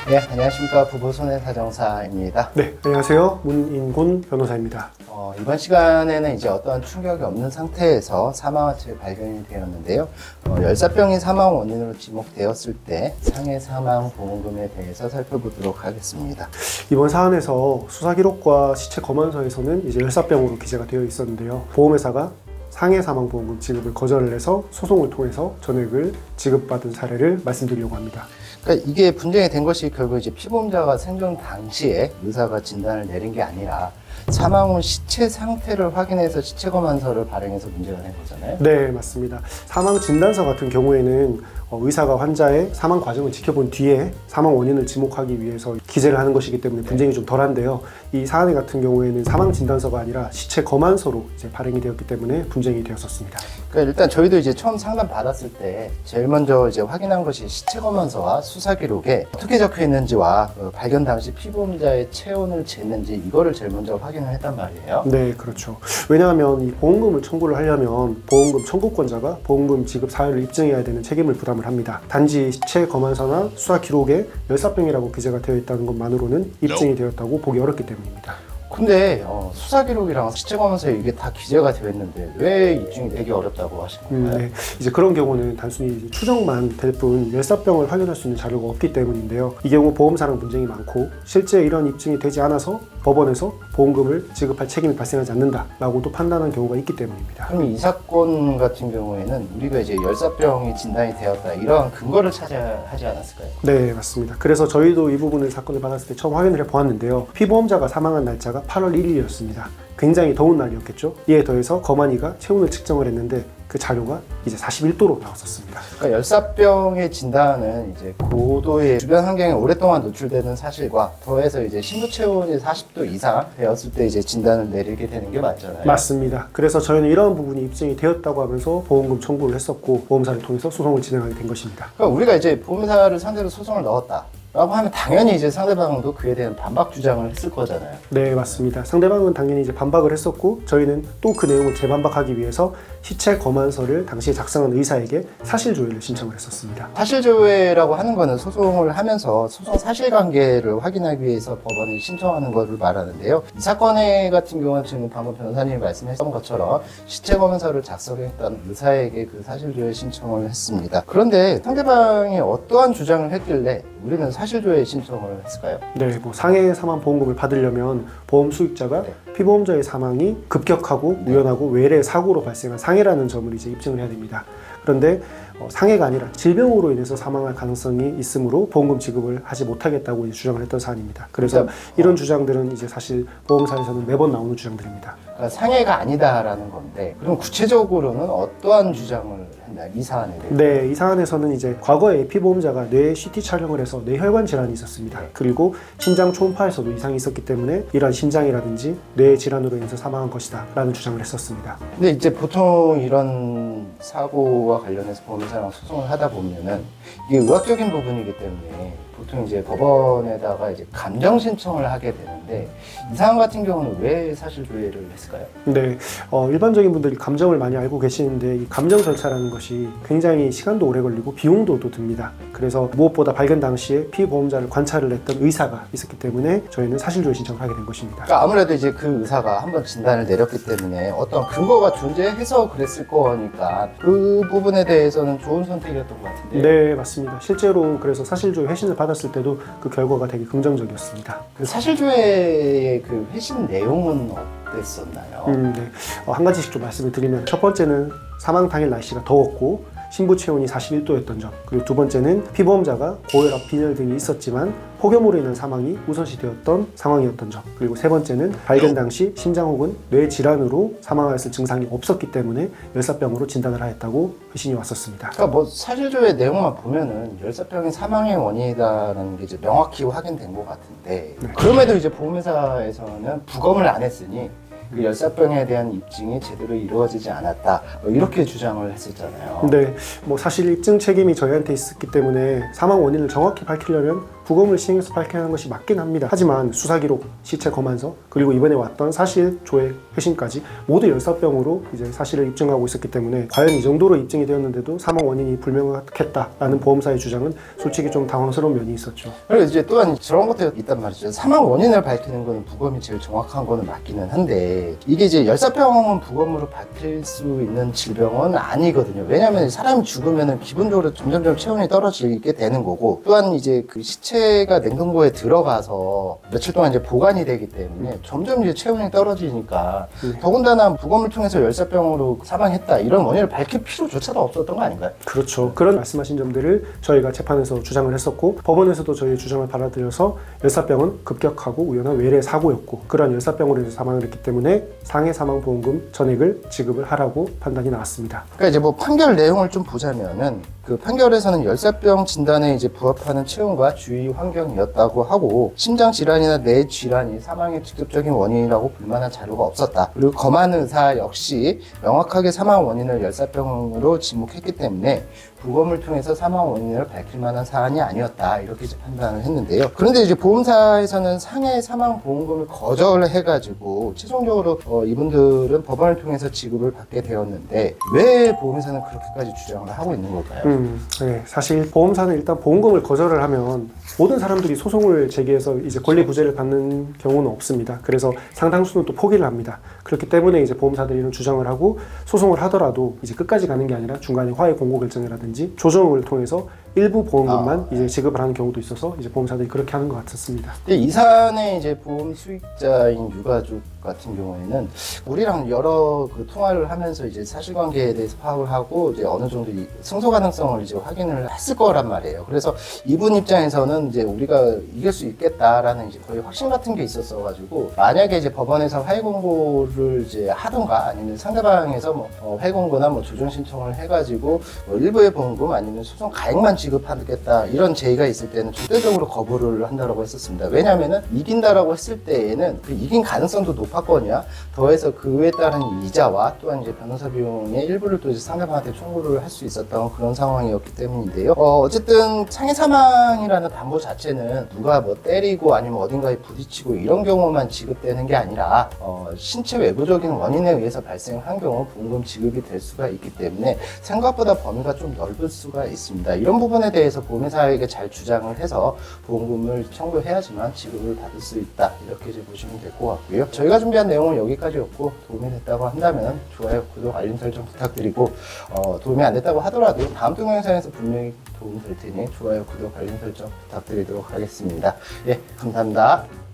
네, 안녕하십니까. 부부손해사정사입니다. 네, 안녕하세요. 문인곤 변호사입니다. 이번 시간에는 이제 어떠한 충격이 없는 상태에서 사망화체 발견이 되었는데요. 열사병이 사망 원인으로 지목되었을 때 상해 사망 보험금에 대해서 살펴보도록 하겠습니다. 이번 사안에서 수사 기록과 시체 검안서에서는 이제 열사병으로 기재가 되어 있었는데요. 보험회사가 상해 사망 보험금 지급을 거절을 해서 소송을 통해서 전액을 지급받은 사례를 말씀드리려고 합니다. 그러니까 이게 분쟁이 된 것이 결국 이제 피보험자가 생존 당시에 의사가 진단을 내린 게 아니라 사망 후 시체 상태를 확인해서 시체 검안서를 발행해서 문제가 된 거잖아요. 네, 맞습니다. 사망 진단서 같은 경우에는 의사가 환자의 사망 과정을 지켜본 뒤에 사망 원인을 지목하기 위해서 기재를 하는 것이기 때문에 분쟁이 좀 덜한데요. 이 사안 같은 경우에는 사망 진단서가 아니라 시체 검안서로 이제 발행이 되었기 때문에 분쟁이 되었었습니다. 그러니까 일단 저희도 이제 처음 상담 받았을 때 제일 먼저 이제 확인한 것이 시체 검안서와 수사 기록에 어떻게 적혀 있는지와 발견 당시 피보험자의 체온을 쟀는지 이거를 제일 먼저 확인을 했단 말이에요. 네, 그렇죠. 왜냐하면 이 보험금을 청구를 하려면 보험금 청구권자가 보험금 지급 사유를 입증해야 되는 책임을 부담을 합니다. 단지 시체 검안서나 수사 기록에 열사병이라고 기재가 되어 있다는 것만으로는 입증이 되었다고 보기 어렵기 때문입니다. 근데 수사 기록이랑 시체 검안서에 이게 다 기재가 되어 있는데 왜 입증이 되기 어렵다고 하신 건가요? 네. 이제 그런 경우는 단순히 이제 추정만 될 뿐 열사병을 확인할 수 있는 자료가 없기 때문인데요. 이 경우 보험사랑 분쟁이 많고 실제 이런 입증이 되지 않아서 법원에서 보험금을 지급할 책임이 발생하지 않는다라고도 판단한 경우가 있기 때문입니다. 그럼 이 사건 같은 경우에는 우리가 이제 열사병이 진단이 되었다 이러한 근거를 찾아야 하지 않았을까요? 네, 맞습니다. 그래서 저희도 이 부분을 사건을 받았을 때 처음 확인을 해보았는데요. 피보험자가 사망한 날짜가 8월 1일이었습니다. 굉장히 더운 날이었겠죠. 이에 더해서 검안이가 체온을 측정을 했는데 그 자료가 이제 41도로 나왔었습니다. 그러니까 열사병의 진단은 이제 고도의 주변 환경에 오랫동안 노출되는 사실과 더해서 이제 신부 체온이 40도 이상 되었을 때 이제 진단을 내리게 되는 게 맞잖아요. 맞습니다. 그래서 저희는 이런 부분이 입증이 되었다고 하면서 보험금 청구를 했었고 보험사를 통해서 소송을 진행하게 된 것입니다. 그러니까 우리가 이제 보험사를 상대로 소송을 넣었다. 라고 하면 당연히 이제 상대방도 그에 대한 반박 주장을 했을 거잖아요. 네, 맞습니다. 상대방은 당연히 이제 반박을 했었고 저희는 또 그 내용을 재반박하기 위해서 시체 검안서를 당시에 작성한 의사에게 사실조회를 신청을 했었습니다. 사실조회라고 하는 거는 소송을 하면서 소송 사실관계를 확인하기 위해서 법원에 신청하는 것을 말하는데요. 이 사건의 같은 경우는 지금 방금 변호사님이 말씀하셨던 것처럼 시체 검안서를 작성했던 의사에게 그 사실조회 신청을 했습니다. 그런데 상대방이 어떠한 주장을 했길래 우리는 사실조회 신청을 했을까요? 네, 상해 사망 보험금을 받으려면 보험 수익자가 피보험자의 사망이 급격하고 우연하고 외래 사고로 발생한 상해라는 점을 이제 입증을 해야 됩니다. 그런데 상해가 아니라 질병으로 인해서 사망할 가능성이 있으므로 보험금 지급을 하지 못하겠다고 주장을 했던 사안입니다. 그래서 이런 주장들은 이제 사실 보험사에서는 매번 나오는 주장들입니다. 그러니까 상해가 아니다라는 건데 그럼 구체적으로는 어떠한 주장을 했나요? 이 사안에 대해서? 네, 이 사안에서는 이제 과거에 피보험자가 뇌 CT 촬영을 해서 뇌혈관 질환이 있었습니다. 그리고 심장 초음파에서도 이상이 있었기 때문에 이러한 심장이라든지 뇌 질환으로 인해서 사망한 것이다 라는 주장을 했었습니다. 근데 이제 보통 이런 사고와 관련해서 보험사랑 소송을 하다 보면은 이게 의학적인 부분이기 때문에 보통 이제 법원에다가 이제 감정 신청을 하게 되는데 이 사안 같은 경우는 왜 사실조회를 했을까요? 네, 일반적인 분들이 감정을 많이 알고 계시는데 이 감정 절차라는 것이 굉장히 시간도 오래 걸리고 비용도 또 듭니다. 그래서 무엇보다 발견 당시에 피보험자를 관찰을 했던 의사가 있었기 때문에 저희는 사실조회 신청을 하게 된 것입니다. 그러니까 아무래도 이제 그 의사가 한번 진단을 내렸기 때문에 어떤 근거가 존재해서 그랬을 거니까 그 부분에 대해서는 좋은 선택이었던 것 같은데요. 네, 맞습니다. 실제로 그래서 사실조회 회신을 받았을 때도 그 결과가 되게 긍정적이었습니다. 그 사실조회의 그 회신 내용은 어땠었나요? 네. 한 가지씩 좀 말씀을 드리면 첫 번째는 사망 당일 날씨가 더웠고 신부 체온이 41도였던 점, 그리고 두 번째는 피보험자가 고혈압, 빈혈 등이 있었지만 폭염으로 인한 사망이 우선시되었던 상황이었던 점, 그리고 세 번째는 발견 당시 심장 혹은 뇌 질환으로 사망하였을 증상이 없었기 때문에 열사병으로 진단을 하였다고 회신이 왔었습니다. 그러니까 뭐 사실조회 내용만 보면은 열사병이 사망의 원인이다라는 게 이제 명확히 확인된 것 같은데 그럼에도 이제 보험회사에서는 부검을 안 했으니 그 열사병에 대한 입증이 제대로 이루어지지 않았다 이렇게 주장을 했었잖아요. 네, 사실 입증 책임이 저희한테 있었기 때문에 사망 원인을 정확히 밝히려면 부검을 시행해서 밝혀낸 것이 맞긴 합니다. 하지만 수사기록, 시체 검안서, 그리고 이번에 왔던 사실 조회 회신까지 모두 열사병으로 이제 사실을 입증하고 있었기 때문에 과연 이 정도로 입증이 되었는데도 사망 원인이 불명확했다라는 보험사의 주장은 솔직히 좀 당황스러운 면이 있었죠. 그리고 이제 또한 저런 것도 있단 말이죠. 사망 원인을 밝히는 거는 부검이 제일 정확한 거는 맞기는 한데 이게 이제 열사병은 부검으로 밝힐 수 있는 질병은 아니거든요. 왜냐하면 사람이 죽으면 기본적으로 점점점 체온이 떨어지게 되는 거고 또한 이제 그 시체가 냉동고에 들어가서 며칠 동안 이제 보관이 되기 때문에 점점 이제 체온이 떨어지니까 더군다나 부검을 통해서 열사병으로 사망했다 이런 원인을 밝힐 필요조차도 없었던 거 아닌가요? 그렇죠. 그런 말씀하신 점들을 저희가 재판에서 주장을 했었고 법원에서도 저희의 주장을 받아들여서 열사병은 급격하고 우연한 외래 사고였고 그러한 열사병으로 인해서 사망을 했기 때문에 상해 사망보험금 전액을 지급을 하라고 판단이 나왔습니다. 그러니까 이제 뭐 판결 내용을 좀 보자면은 그 판결에서는 열사병 진단에 이제 부합하는 체온과 주위 환경이었다고 하고 심장 질환이나 뇌 질환이 사망의 직접적인 원인이라고 볼 만한 자료가 없었다. 그리고 검안 의사 역시 명확하게 사망 원인을 열사병으로 지목했기 때문에 부검을 통해서 사망 원인을 밝힐 만한 사안이 아니었다 이렇게 이제 판단을 했는데요. 그런데 이제 보험사에서는 상해 사망 보험금을 거절해가지고 최종적으로 이분들은 법원을 통해서 지급을 받게 되었는데 왜 보험사는 그렇게까지 주장을 하고 있는 걸까요? 네, 사실 보험사는 일단 보험금을 거절을 하면 모든 사람들이 소송을 제기해서 이제 권리구제를 받는 경우는 없습니다. 그래서 상당수는 또 포기를 합니다. 그렇기 때문에 이제 보험사들이 이런 주장을 하고 소송을 하더라도 이제 끝까지 가는 게 아니라 중간에 화해 공고 결정이라든지 조정을 통해서 일부 보험금만 이제 지급을 하는 경우도 있어서 이제 보험사들이 그렇게 하는 것 같았습니다. 근데 이 사안의 이제 보험 수익자인 유가족 같은 경우에는 우리랑 여러 그 통화를 하면서 이제 사실관계에 대해서 파악을 하고 이제 어느 정도 이 승소 가능성을 이제 확인을 했을 거란 말이에요. 그래서 이분 입장에서는 이제 우리가 이길 수 있겠다라는 이제 거의 확신 같은 게 있었어가지고 만약에 이제 법원에서 화해 공고를 이제 하던가 아니면 상대방에서 뭐 화해 공고나 뭐 조정 신청을 해가지고 뭐 일부의 보험금 아니면 소송 가액만 지급하겠다 이런 제의가 있을 때는 절대적으로 거부를 한다라고 했었습니다. 왜냐하면은 이긴다라고 했을 때에는 그 이긴 가능성도 높았거든요. 더해서 그에 따른 이자와 또한 이제 변호사 비용의 일부를 또 이제 상대방한테 청구를 할 수 있었던 그런 상황이었기 때문인데요. 어쨌든 상해 사망이라는 담보 자체는 누가 뭐 때리고 아니면 어딘가에 부딪히고 이런 경우만 지급되는 게 아니라 신체 외부적인 원인에 의해서 발생한 경우 보험금 지급이 될 수가 있기 때문에 생각보다 범위가 좀 넓을 수가 있습니다. 이런 부분에 대해서 보험회사에게 잘 주장을 해서 보험금을 청구해야지만 지급을 받을 수 있다 이렇게 이제 보시면 될 것 같고요. 저희가 준비한 내용은 여기까지였고 도움이 됐다고 한다면 좋아요, 구독, 알림 설정 부탁드리고 도움이 안 됐다고 하더라도 다음 동영상에서 분명히 도움이 될 테니 좋아요, 구독, 알림 설정 부탁드리도록 하겠습니다. 예, 감사합니다.